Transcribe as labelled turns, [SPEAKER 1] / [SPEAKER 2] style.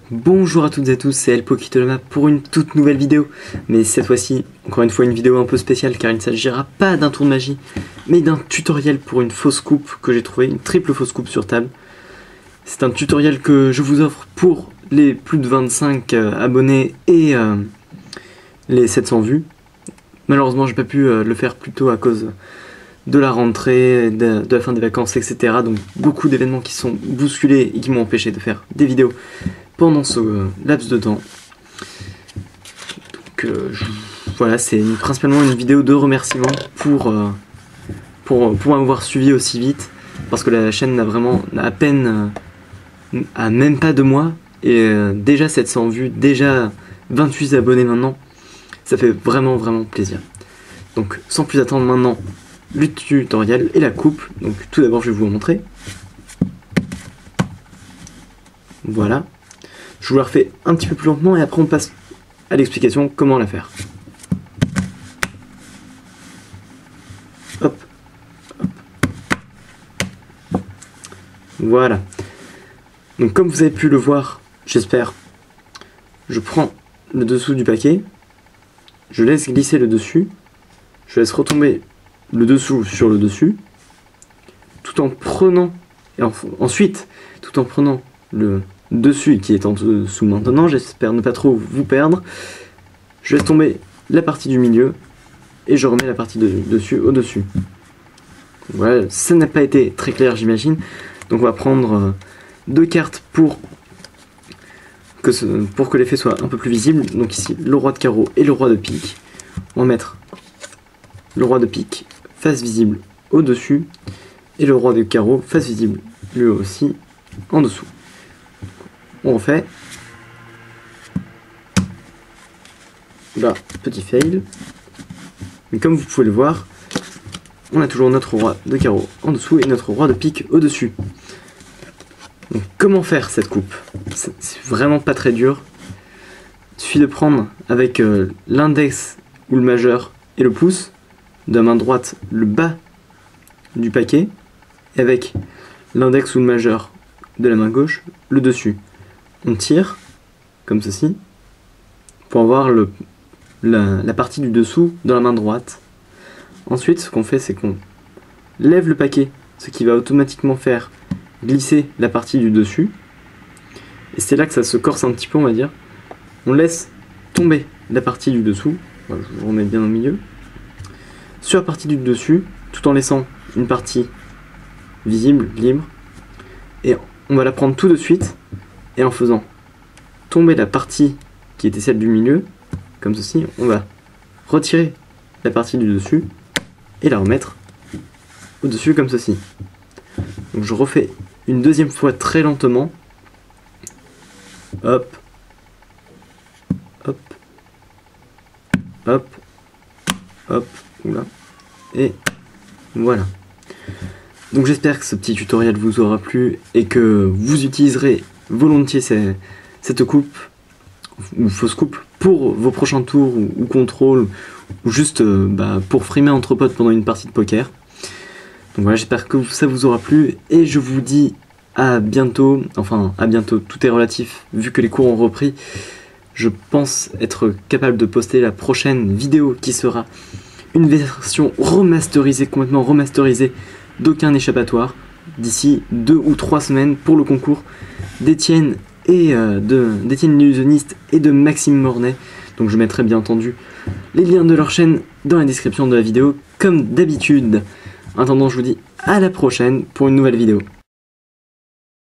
[SPEAKER 1] Bonjour à toutes et à tous, c'est Elpokitolama pour une toute nouvelle vidéo. Mais cette fois-ci, encore une fois une vidéo un peu spéciale car il ne s'agira pas d'un tour de magie, mais d'un tutoriel pour une fausse coupe que j'ai trouvé, une triple fausse coupe sur table. C'est un tutoriel que je vous offre pour les plus de 25 abonnés et les 700 vues. Malheureusement j'ai pas pu le faire plus tôt à cause de la rentrée, de la fin des vacances, etc. Donc beaucoup d'événements qui sont bousculés et qui m'ont empêché de faire des vidéos pendant ce laps de temps. Donc voilà, c'est principalement une vidéo de remerciement pour m'avoir suivi aussi vite, parce que la chaîne a même pas 2 mois et déjà 700 vues, déjà 28 abonnés maintenant. Ça fait vraiment plaisir. Donc sans plus attendre maintenant, le tutoriel et la coupe. Donc tout d'abord je vais vous montrer. Voilà. Je vous la refais un petit peu plus lentement et après on passe à l'explication comment la faire. Hop. Hop. Voilà. Donc comme vous avez pu le voir, j'espère, je prends le dessous du paquet, je laisse glisser le dessus, je laisse retomber le dessous sur le dessus, tout en prenant, et ensuite, tout en prenant le dessus qui est en dessous maintenant, j'espère ne pas trop vous perdre, je laisse tomber la partie du milieu, et je remets la partie de dessus au-dessus. Voilà, ça n'a pas été très clair j'imagine, donc on va prendre 2 cartes pour que l'effet soit un peu plus visible. Donc ici, le roi de carreau et le roi de pique. On va mettre le roi de pique face visible au-dessus et le roi de carreau face visible lui aussi en dessous. On refait. Là, petit fail. Mais comme vous pouvez le voir, on a toujours notre roi de carreau en dessous et notre roi de pique au-dessus. Donc comment faire cette coupe? C'est vraiment pas très dur. Il suffit de prendre avec l'index ou le majeur et le pouce, de la main droite le bas du paquet, et avec l'index ou le majeur de la main gauche le dessus. On tire comme ceci pour avoir la partie du dessous dans la main droite. Ensuite ce qu'on fait, c'est qu'on lève le paquet, ce qui va automatiquement faire glisser la partie du dessus, et c'est là que ça se corse un petit peu, on va dire. On laisse tomber la partie du dessous, voilà, je vous remets bien au milieu, sur la partie du dessus, tout en laissant une partie visible, libre, et on va la prendre tout de suite, et en faisant tomber la partie qui était celle du milieu, comme ceci, on va retirer la partie du dessus, et la remettre au-dessus comme ceci. Donc je refais une deuxième fois très lentement. Hop. Hop. Hop. Hop. Oula. Et voilà. Donc j'espère que ce petit tutoriel vous aura plu et que vous utiliserez volontiers cette coupe ou fausse coupe pour vos prochains tours ou contrôles, ou juste pour frimer entre potes pendant une partie de poker. Donc voilà, j'espère que ça vous aura plu et je vous dis à bientôt. Enfin, à bientôt, tout est relatif vu que les cours ont repris. Je pense être capable de poster la prochaine vidéo qui sera une version remasterisée, complètement remasterisée d'Aucun échappatoire d'ici 2 ou 3 semaines pour le concours d'Étienne d'Étienne l'illusionniste et de Maxime Mornay. Donc je mettrai bien entendu les liens de leur chaîne dans la description de la vidéo comme d'habitude. En attendant, je vous dis à la prochaine pour une nouvelle vidéo.